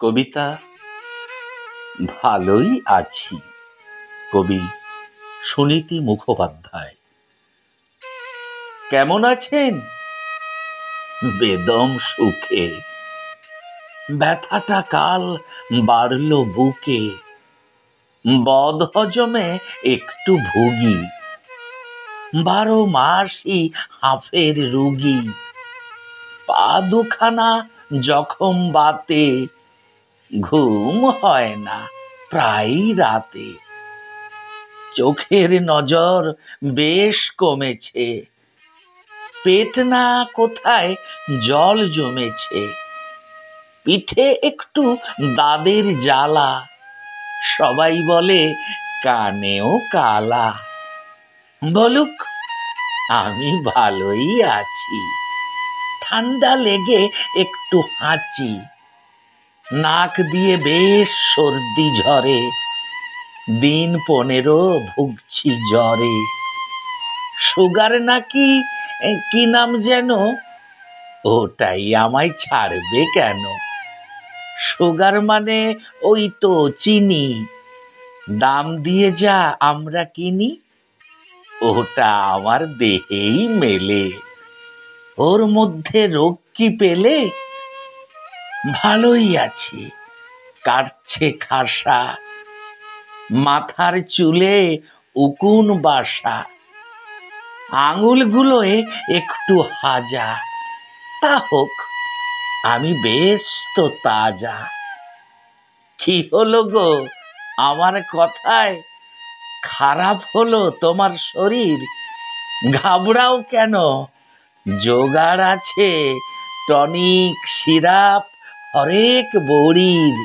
কবিতা ভালোই আছি। কবি সুনীতি মুখোপাধ্যায়। কেমন আছেন? বেদম সুখে। ব্যথাটা কাল বাড়ল বুকে, বদ হজমে একটু ভুগি, 12 মাসই হাঁফের রুগী। পা দুখানা জখম বাতে, ঘুম হয় না প্রায় রাতে। চোখের নজর বেশ কমেছে, পেট না কোথায় জল জমেছে। পিঠে একটু দাদের জ্বালা, সবাই বলে কানেও কালা। বলুক, আমি ভালোই আছি। ঠান্ডা লেগে একটু হাঁচি, নাক দিয়ে বেশ সর্দি ঝরে। দিন 15 ভুগছি জ্বরে। সুগার নাকি কি নাম যেন, ওটাই আমায় ছাড়বে কেন? সুগার মানে ওই তো চিনি, দাম দিয়ে যা আমরা কিনি। ওটা আমার দেহেই মেলে, ওর মধ্যে রোগ কি পেলে? ভালোই আছি, কাটছে খাসা, মাথার চুলে উকুন বাসা, আঙুলগুলোয় একটু হাজা। তা হোক, আমি বেশ তো তাজা। কি হলো গো আমার কথায়? খারাপ হলো তোমার শরীর? ঘাবড়াও কেন, জোগাড় আছে টনিক, সিরাপ, হরেক বড়ির।